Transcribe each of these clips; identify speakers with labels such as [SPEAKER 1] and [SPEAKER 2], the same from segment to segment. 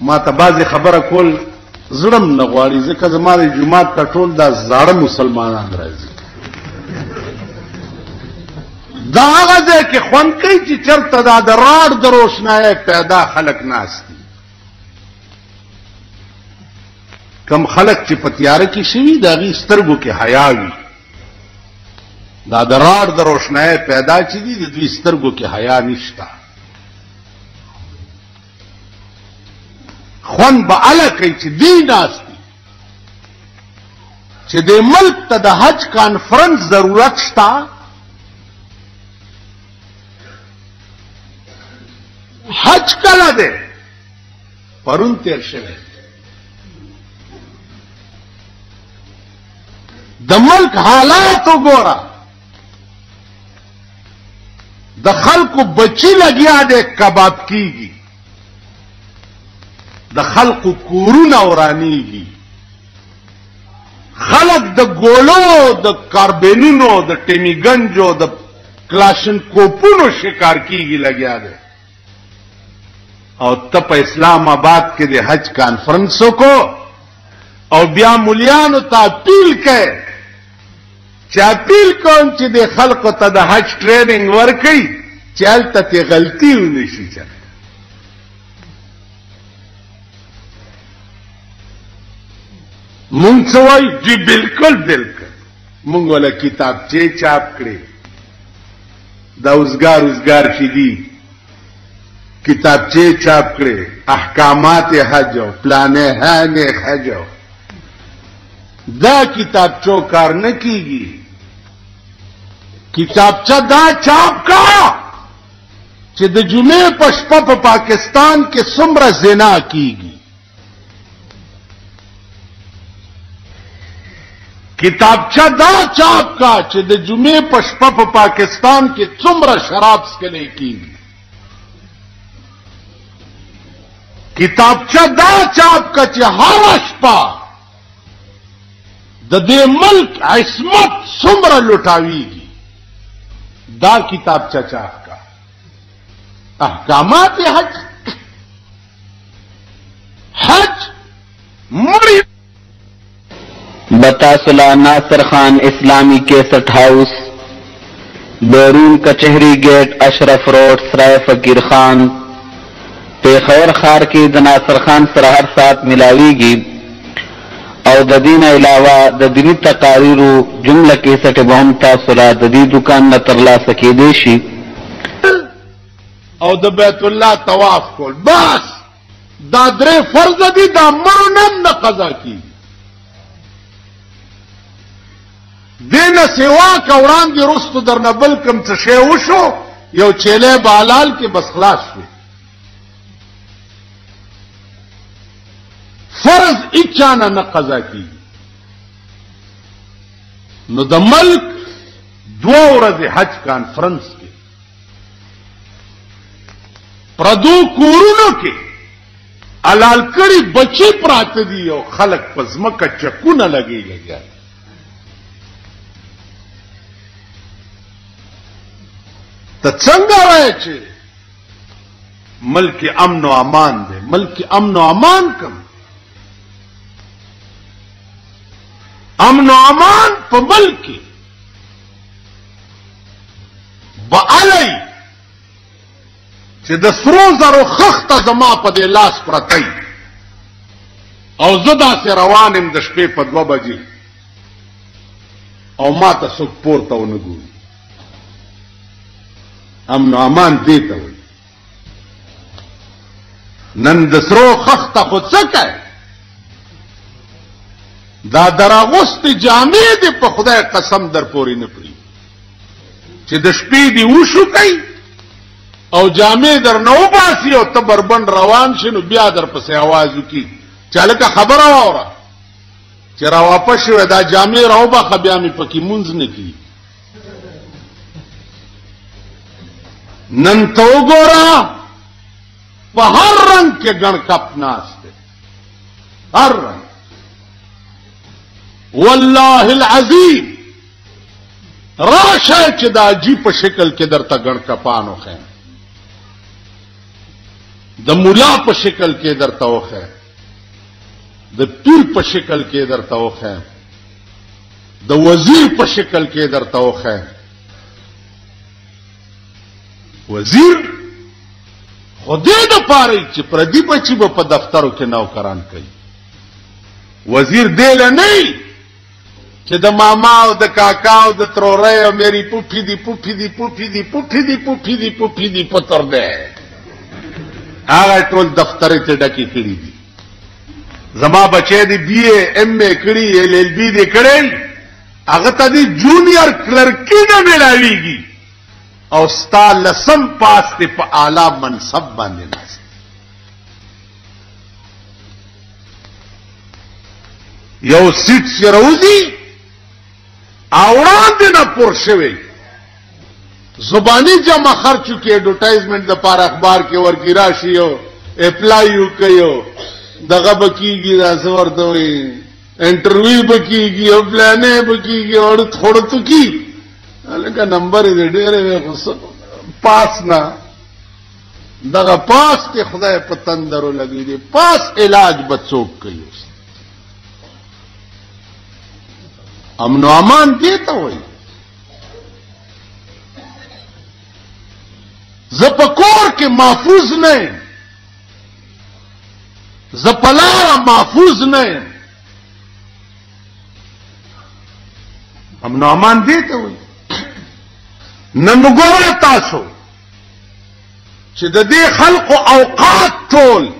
[SPEAKER 1] ما ته بعضې خبره کول زړه م نه غواړي ځکه زما د جومات ته ټول دا زاړه مسلمانان راځي. دا هغه ځای کې خوند کوي چې چېرته دا د راډ د روشنایۍ پیدا خلک ناست دي. کم خلک چې په تیاره کې شوي د هغې سترګو کې حیا وي. دا د راډ د روشنایۍ پیدا چې دي د دوی سترګو کې حیا نشته. خوند به اله کوي چې دی ناست دي چې د ملک ته د حج کانفرنس ضرورت شته. حج کله دی؟ پرون تیر شوی. د ملک حالات وګوره. د خلکو بچی لګیا دی کباب کیږي. د خلقو کورونه ورانیږي. خلق د ګولو د کاربینونو د ټیمیګنجو د کلاشن کوپونو شکار کیږي لګیا دی. او ته په اسلام آباد کې د حج کانفرنسو کو او بیا مولیانو ته اپیل کوي چې اپیل کوم چې د خلقو ته د حج ټریننګ ورکړي چې هلته ترې غلطي ونه شي. مونږ څه وایو؟ جی بالکل بالکل. مونږ ولا کتابچې چاپ کړې دا اوزګار چې دي کتابچې چاپ کړې احکامات حج او پلانې حج. دا کتابچو کار نه کیږي. کتابچه دا چاپ کا چې د جمعې په شپه په پاکستان کې څومره زنا کیږي. کتابچه دا چاپ کا چې د جمعې په شپه په پاکستان کې څومره شراب څکلی کیږي. کتابچه دا چاپ کا چې هر شپه د دې ملک عصمت څومره لوټاویږي. دا کتابچه چاپ کا. احکامات حج مڑی.
[SPEAKER 2] بتاسلا ناصر خان اسلامی کیسٹ ہاؤس، بیرون کچہری گیٹ، اشرف روڈ، سرائے فقیر خان، پیښور ښار کې د ناصر خان سره هر ساعت ملاویږي او د دې نه علاوه د دیني تقاریرو جمله کیسټ به هم تاسو له د دې دکان نه ترلاسه کېدی شي.
[SPEAKER 1] او د بیت الله طواف کول بس دا درې فرض دي. دا مرنم نه قضا کیږي. دینه سیوا کا وړاندې رستو درنه بل کوم څه شی وشو یو چیلې بالال کې بس خلاص شو. فرض اچانه نه قضا کیږي. نو د ملک 2 ورځې حج کانفرنس کې پردو کورونو کې حلال کړي بچي پراته دي او خلک په ځمکه چکونه لګي. ته څنګه وایې چې ملک امن و امان دی؟ ملک امن و امان کم؟ امن و امان په ملک کې بعلی چې د سرو زرو خخته زما په دې لاس پرتی او زه داسې روان یم د شپې په 2 بجې او ما ته څوک پورته ونه ګوري. امن و امان دې ته وایي. نن د سرو خخته خو څه کوي؟ دا دراغوستې جامې دې په خدای قسم در پورې نه پرېږدي چې د شپې دې وشو کوي او جامې در نه وباسي او ته بربند روان شي. نو بیا در پسې आवाज وکړي چې هلکه خبره واوره چې را واپس شوې دا جامې راوباسه بیا مې پکې مونځ نه کړي. نن ته وګوره په هر رنګ کې ګڼ کپ ناست دی. هر رنګ. والله العظیم راشه چې د عجیب په شکل کې درته ګڼ کپانو خیم. د مولا په شکل کې درته وخه د پیر په شکل کې درته وخه د وزیر په شکل کې درته وخه وزیر خدای د پاره چې پردي بچي په دفترو کې نوکران کوي وزیر دی نه چې د ماما او د کاکا او د ترورې او مېری پوپی دی پتر ده هغه ټول دفتر ته ډکی کړی دي زما بچی دی بی اے ایم اے کړی ایل ایل بی دی کړی هغه ته دی جونیئر کلرکی نه ملاویږي او ستا لسم پاس ته په اعلی منصب باندې ناست یو سیټ شروزی اوړاندې نه پور شوی زبانی جمع خرچو کې ایڈورټایزمنٹ د پاره اخبار کې ورګی راشي او اپلای وکيو دغه بکیږي دا زور دوی انټرویو بکیږي او پلانې بکیږي او تھوڑا تو کی لکه نمبر دې ډېر پاس نه دغه پاس ته خدای په تندرو لګی دی پاس علاج بچوک کوي امن و امان دیتا وای زپکور کې محفوظ نه زپلار محفوظ نه امن و امان دیتا وای نن وګوره تاسو چې د دې خلق اوقات ټول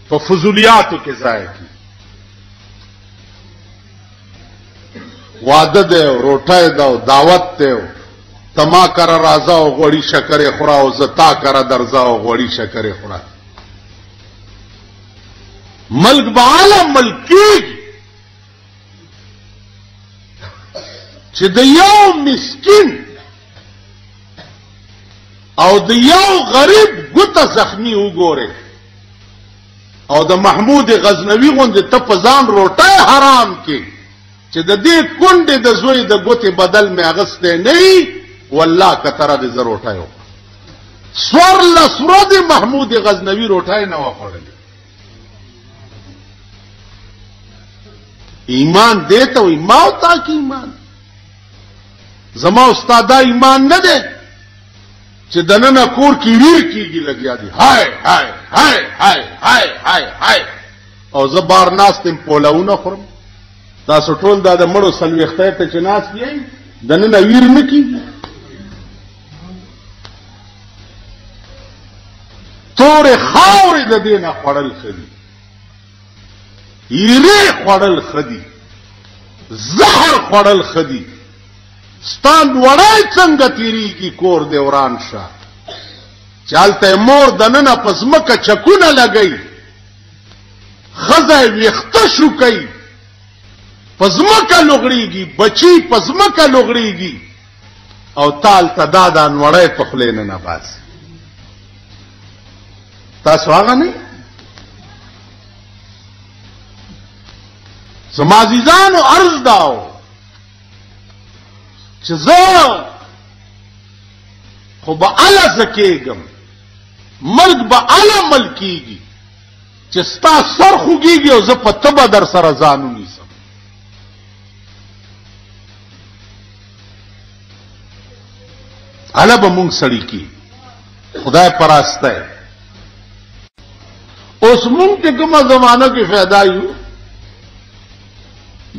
[SPEAKER 1] په فضولیاتو کې ضایع کی واده ده روټه ده دعوت ده تما کر رازا او غوړی شکر خورا او زتا کر درزا او غوړی شکر خورا ملک بعالم ملکی چې د یو مسکین او د یو غریب ګوته زخمی وګوره او د محمود غزنوی غوند ته په ځان روټه حرام کې چې د دې کونډې د زوی د ګوتې بدل مې اغسته نه والله کتره د زروټایو سور لسرو د محمود غزنوی روټای نه وخړل ایمان دیته وي ما او تا کې ایمان زما استاد ایمان نه ده چې دنه کور کې ویر کیږي لګیا دي هاي هاي هاي هاي هاي هاي هاي او زبار ناس تم پولاونه خورم تاسو ټول دا د مړو سلوخته ته چناس یې دنه ویر نه کیږي تور خاورې د دینه خړل خدي یری خړل خدي زهر خړل خدي ستان وړای څنګه تیری کی کور دی وران شه چالته مور دنه پزمکه چکونه لګئی خزای ویخته شو کوي پزمکه لغړیږي بچی پزمکه لغړیږي او تال تدادان وړای په خلینه نه باز تاسو هغه نه زما عزیزانو عرض داو چې زه خو به اله زکیږم ملک به اله ملکیږي چې ستا سر خوږیږي او زه په تبه در سره ځانو نیسم اله به مونږ سړی کی خدای پراسته اوس مونږ ته کومه زمانہ کې فایده یو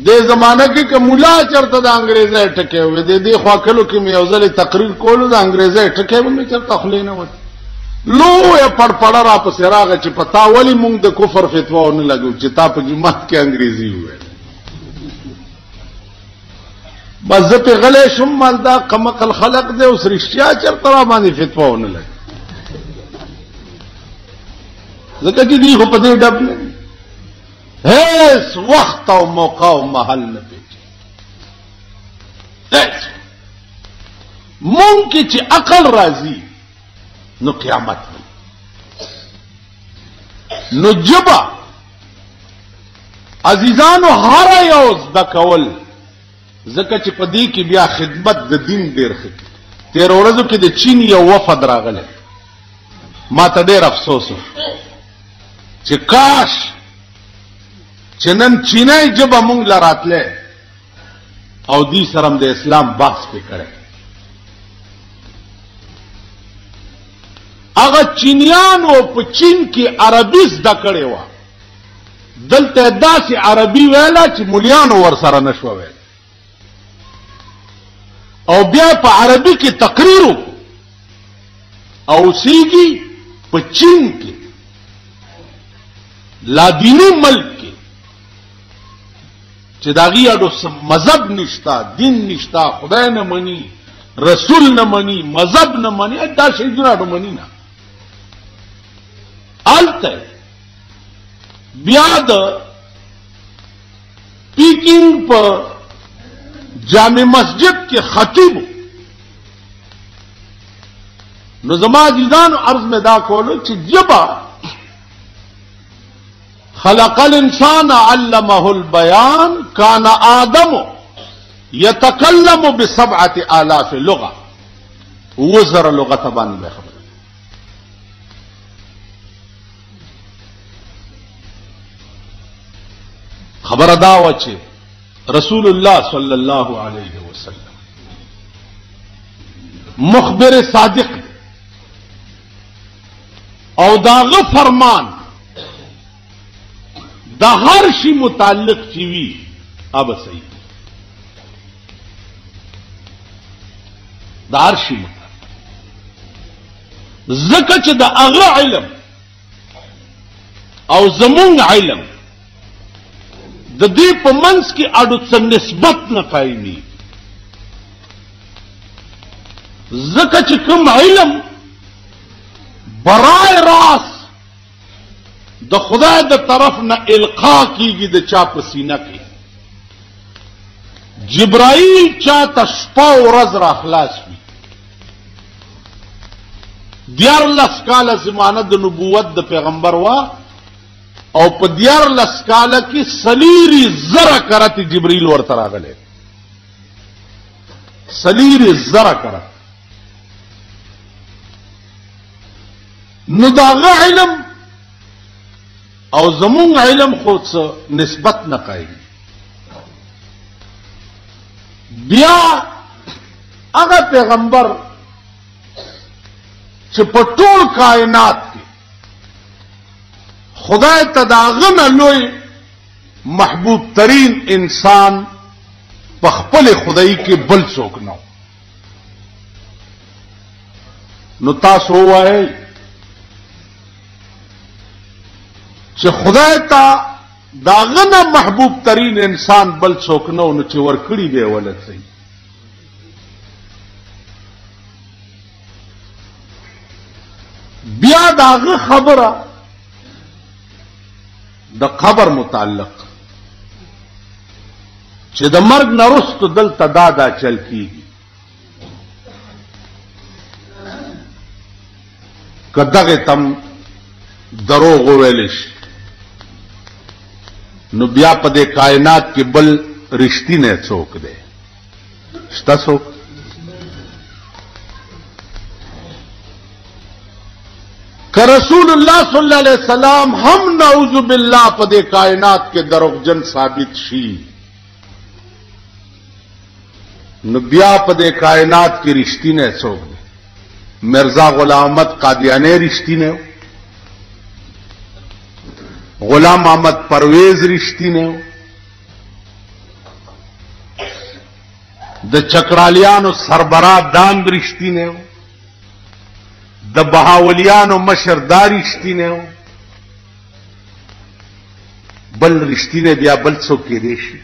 [SPEAKER 1] دې زمانہ کې کوملا چرته د انګريزي ټکه وي دې خواکلو کې مې اوزل تقریر کولو د انګريزي ټکه مې چرته خلینه و لو یې پړپړه را په سراغه چې پتا ولی مونږ د کفر فتوا نه لګو چې تا په جماعت کې انګريزي وي بس په غلې شم مالدا قمقل خلق دې اوس رښتیا چرته را باندې فتوا نه لګ ځکه چې دې په دې ډب نه هیڅ وخت او موقع او محل نه پیږي هیڅ مونږ کې چې عقل راځي نو قیامت وي نو جبا عزیزانو هر یو د کول ځکه چې په دې کې بیا خدمت د دین ډیر ښه تیر ورځو کې د چین یو وفد راغله ما ته ډېر افسوس چې کاش چې نن چینای ژبه مونږ له راتله او دې سره د اسلام بحث پې کړی. هغه چینیانو په چین کې عربي زده کړې وه، دلته داسې عربي ویله چې مولیانو ورسره نشوه ویل، او بیا په عربي کې تقریر وکړو او اوسېږي په چین کې لادینی ملک کې چې د هغې اډو مذهب نشته، دین نشته، خدای نه مني، رسول نه مني، مذهب نه مني، دا شیدونه اډو مني نه. هلته بیا د پیکینګ په جامع مسجد کې خطیب. نو زما عزیزانو عرض میں دا کولو چې جبا خلق الانسان علمه البیان کان آدم یتکلم ب7,000 لغه، 1000 لغت باندې خبره. خبر دا و چې رسول الله صلی الله علیه وسلم مخبر صادق او داغه فرمان د هر شي متعلق چی وی اب صحیح د هر شي متعلق، ځکه چې د هغه علم او زمونږ علم د دې په منځ کې اډو څه نسبت نه قایمي، ځکه چې کوم علم برای راست د خدای د طرف نه القا کیږي د چا په سینه کې، جبرائیل چاته شپه او ورځ را خلاص وي، 14 کاله زمانه د نبوت د پیغمبر وا او په 14 کاله کې سلیری زره کرت جبرائیل ورته راغلی، سلیری زره کرت. نو داغه علم او زمونږ علم خو څه نسبت نه قایي. بیا هغه پیغمبر چې په ټول کائنات کې خدای ته د هغه نه لوی محبوب ترین انسان په خپل خدای کې بل څوک نه. نو تاسو وایئ چې خدای ته د هغه نه محبوب ترین انسان بل څوک نه، نو چې ورکړي به ولې صحیح. بیا د هغه خبره د قبر متعلق چې د مرګ نه وروسته دلته دا چل کیږي، که دغه تم دروغ وویل شي نو بیا په دې کائنات کې بل رښتینی څوک دی؟ شته څوک؟ که رسول الله صلی الله علیه وسلم هم نعوذ بالله په دې کائنات کې دروغجن ثابت شي نو بیا په دې کائنات کې رښتینی څوک دی؟ مرزا غلام احمد قادیانی رښتینی و، غلام احمد پرویز رښتینی و، د چکرالیانو سربراہ داند رښتینی و، د بهاولیانو مشر دا رښتینی و، بل رښتینی بیا بل څوک کېدی شي؟